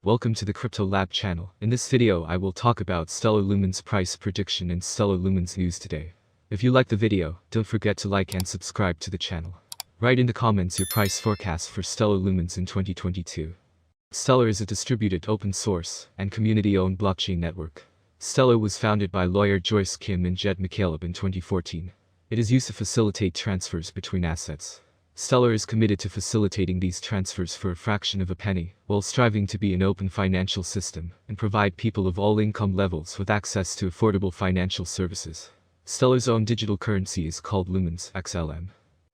Welcome to the Crypto Lab channel. In this video I will talk about Stellar Lumens price prediction and Stellar Lumens news today. If you like the video, don't forget to like and subscribe to the channel. Write in the comments your price forecast for Stellar Lumens in 2022. Stellar is a distributed open source and community-owned blockchain network. Stellar was founded by lawyer Joyce Kim and Jed McCaleb in 2014. It is used to facilitate transfers between assets. Stellar is committed to facilitating these transfers for a fraction of a penny, while striving to be an open financial system and provide people of all income levels with access to affordable financial services. Stellar's own digital currency is called Lumens XLM.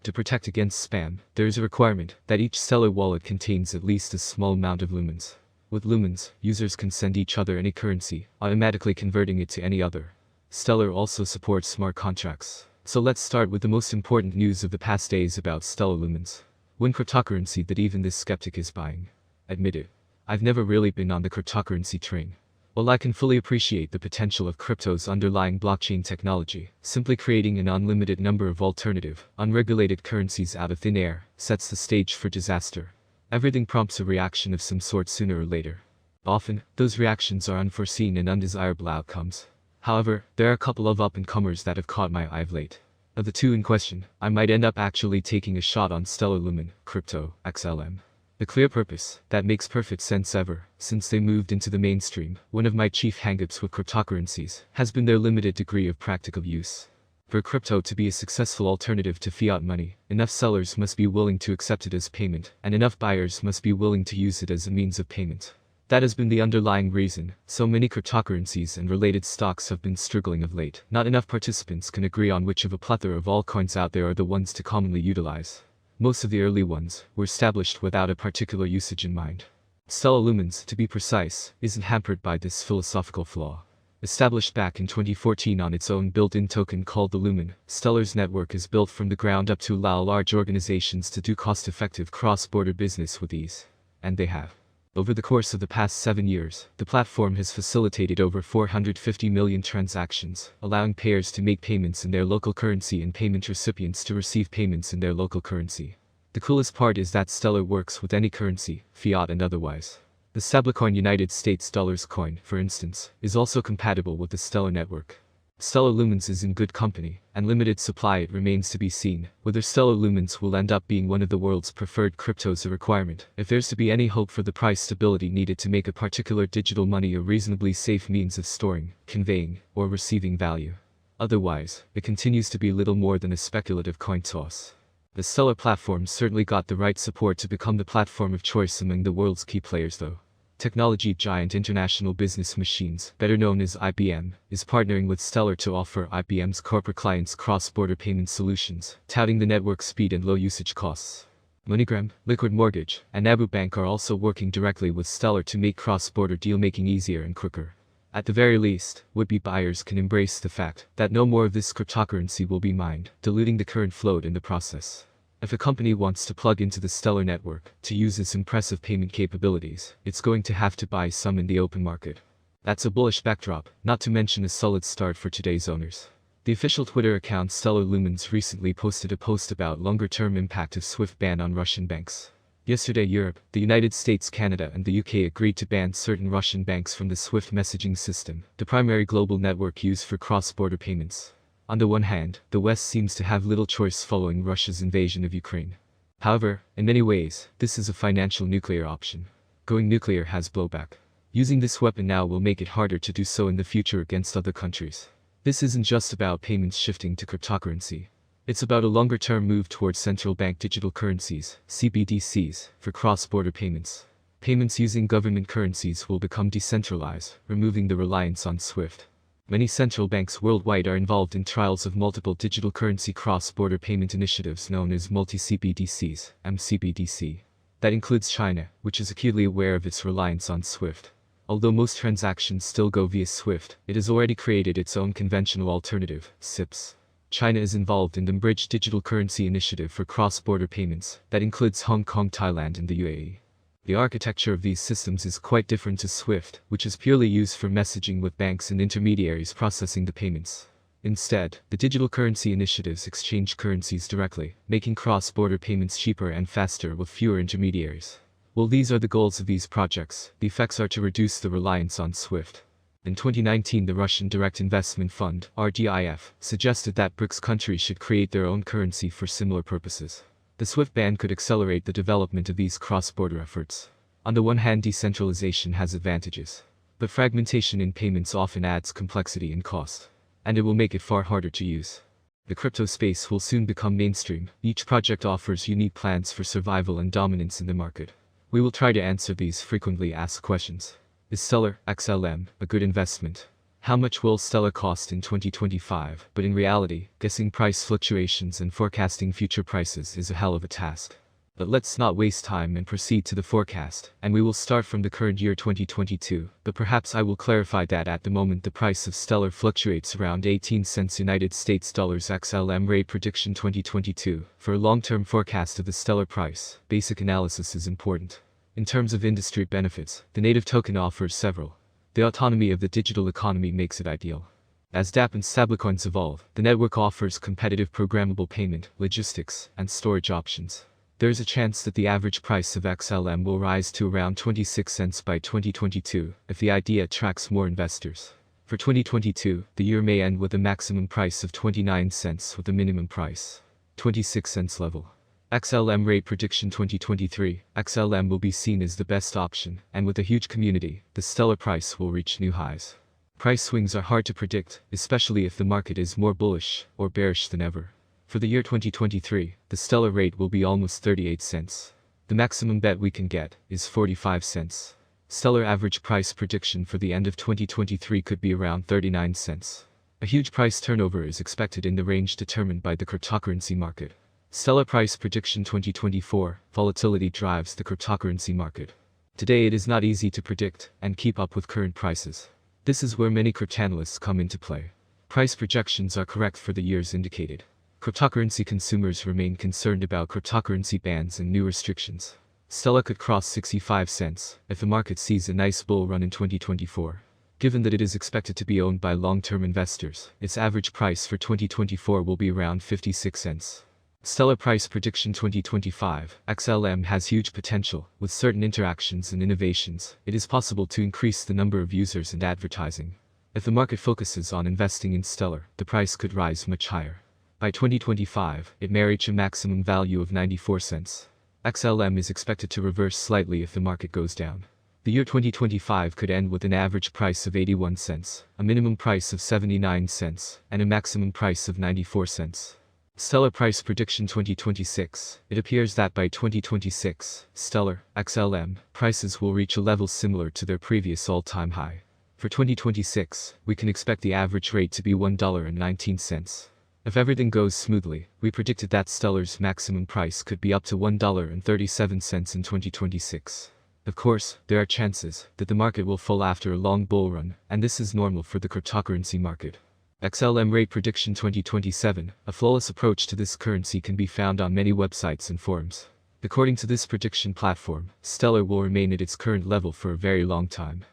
To protect against spam, there is a requirement that each Stellar wallet contains at least a small amount of lumens. With lumens, users can send each other any currency, automatically converting it to any other. Stellar also supports smart contracts. So let's start with the most important news of the past days about Stellar Lumens. One cryptocurrency that even this skeptic is buying. Admit it. I've never really been on the cryptocurrency train. While I can fully appreciate the potential of crypto's underlying blockchain technology, simply creating an unlimited number of alternative, unregulated currencies out of thin air sets the stage for disaster. Everything prompts a reaction of some sort sooner or later. Often, those reactions are unforeseen and undesirable outcomes. However, there are a couple of up-and-comers that have caught my eye of late. Of the two in question, I might end up actually taking a shot on Stellar Lumen, Crypto, XLM. The clear purpose, that makes perfect sense ever since they moved into the mainstream. One of my chief hangups with cryptocurrencies has been their limited degree of practical use. For crypto to be a successful alternative to fiat money, enough sellers must be willing to accept it as payment, and enough buyers must be willing to use it as a means of payment. That has been the underlying reason so many cryptocurrencies and related stocks have been struggling of late. Not enough participants can agree on which of a plethora of altcoins out there are the ones to commonly utilize. Most of the early ones were established without a particular usage in mind. Stellar Lumens, to be precise, isn't hampered by this philosophical flaw. Established back in 2014 on its own built-in token called the Lumen, Stellar's network is built from the ground up to allow large organizations to do cost-effective cross-border business with ease. And they have. Over the course of the past 7 years, the platform has facilitated over 450 million transactions, allowing payers to make payments in their local currency and payment recipients to receive payments in their local currency. The coolest part is that Stellar works with any currency, fiat and otherwise. The stablecoin United States Dollars coin, for instance, is also compatible with the Stellar network. Stellar Lumens is in good company, and limited supply. It remains to be seen whether Stellar Lumens will end up being one of the world's preferred cryptos a requirement, if there's to be any hope for the price stability needed to make a particular digital money a reasonably safe means of storing, conveying, or receiving value. Otherwise, it continues to be little more than a speculative coin toss. The Stellar platform certainly got the right support to become the platform of choice among the world's key players though. Technology giant International Business Machines, better known as IBM, is partnering with Stellar to offer IBM's corporate clients cross-border payment solutions, touting the network's speed and low usage costs. MoneyGram, Liquid Mortgage, and Abu Bank are also working directly with Stellar to make cross-border deal-making easier and quicker. At the very least, would-be buyers can embrace the fact that no more of this cryptocurrency will be mined, diluting the current float in the process. If a company wants to plug into the Stellar network to use its impressive payment capabilities, it's going to have to buy some in the open market. That's a bullish backdrop, not to mention a solid start for today's owners. The official Twitter account Stellar Lumens recently posted a post about longer-term impact of SWIFT ban on Russian banks. Yesterday, Europe, the United States, Canada, and the UK agreed to ban certain Russian banks from the SWIFT messaging system, the primary global network used for cross-border payments. On the one hand, the West seems to have little choice following Russia's invasion of Ukraine. However, in many ways, this is a financial nuclear option. Going nuclear has blowback. Using this weapon now will make it harder to do so in the future against other countries. This isn't just about payments shifting to cryptocurrency. It's about a longer-term move towards central bank digital currencies, CBDCs, for cross-border payments. Payments using government currencies will become decentralized, removing the reliance on SWIFT. Many central banks worldwide are involved in trials of multiple digital currency cross-border payment initiatives known as multi-CBDCs, MCBDC. That includes China, which is acutely aware of its reliance on SWIFT. Although most transactions still go via SWIFT, it has already created its own conventional alternative, CIPS. China is involved in the Bridge Digital Currency Initiative for cross-border payments, that includes Hong Kong, Thailand, and the UAE. The architecture of these systems is quite different to SWIFT, which is purely used for messaging with banks and intermediaries processing the payments. Instead, the digital currency initiatives exchange currencies directly, making cross-border payments cheaper and faster with fewer intermediaries. Well, these are the goals of these projects. The effects are to reduce the reliance on SWIFT. In 2019, the Russian Direct Investment Fund, RDIF, suggested that BRICS countries should create their own currency for similar purposes. The SWIFT ban could accelerate the development of these cross-border efforts. On the one hand, decentralization has advantages, but fragmentation in payments often adds complexity and cost, and it will make it far harder to use. The crypto space will soon become mainstream. Each project offers unique plans for survival and dominance in the market. We will try to answer these frequently asked questions. Is Stellar XLM a good investment? How much will Stellar cost in 2025? But in reality, guessing price fluctuations and forecasting future prices is a hell of a task. But let's not waste time and proceed to the forecast, and we will start from the current year 2022, but perhaps I will clarify that at the moment the price of Stellar fluctuates around 18 cents United States dollars. XLM rate prediction 2022. For a long-term forecast of the Stellar price, basic analysis is important. In terms of industry benefits, the native token offers several. The autonomy of the digital economy makes it ideal. As dApp and stablecoins evolve, the network offers competitive programmable payment, logistics, and storage options. There is a chance that the average price of XLM will rise to around 26 cents by 2022, if the idea attracts more investors. For 2022, the year may end with a maximum price of 29 cents with a minimum price 26 cents level. XLM rate prediction 2023. XLM will be seen as the best option, and with a huge community, the Stellar price will reach new highs. Price swings are hard to predict, especially if the market is more bullish or bearish than ever. For the year 2023, the Stellar rate will be almost 38 cents. The maximum bet we can get is 45 cents. Stellar average price prediction for the end of 2023 could be around 39 cents. A huge price turnover is expected in the range determined by the cryptocurrency market. Stellar price prediction 2024. Volatility drives the cryptocurrency market. Today it is not easy to predict and keep up with current prices. This is where many cryptanalysts come into play. Price projections are correct for the years indicated. Cryptocurrency consumers remain concerned about cryptocurrency bans and new restrictions. Stellar could cross 65 cents if the market sees a nice bull run in 2024. Given that it is expected to be owned by long-term investors, its average price for 2024 will be around 56 cents. Stellar price prediction 2025. XLM has huge potential. With certain interactions and innovations, it is possible to increase the number of users and advertising. If the market focuses on investing in Stellar, the price could rise much higher. By 2025, it may reach a maximum value of 94 cents. XLM is expected to reverse slightly if the market goes down. The year 2025 could end with an average price of 81 cents, a minimum price of 79 cents, and a maximum price of 94 cents. Stellar price prediction 2026. It appears that by 2026, Stellar, XLM, prices will reach a level similar to their previous all-time high. For 2026, we can expect the average rate to be $1.19. If everything goes smoothly, we predicted that Stellar's maximum price could be up to $1.37 in 2026. Of course, there are chances that the market will fall after a long bull run, and this is normal for the cryptocurrency market. XLM rate prediction 2027. A flawless approach to this currency can be found on many websites and forums. According to this prediction platform, Stellar will remain at its current level for a very long time.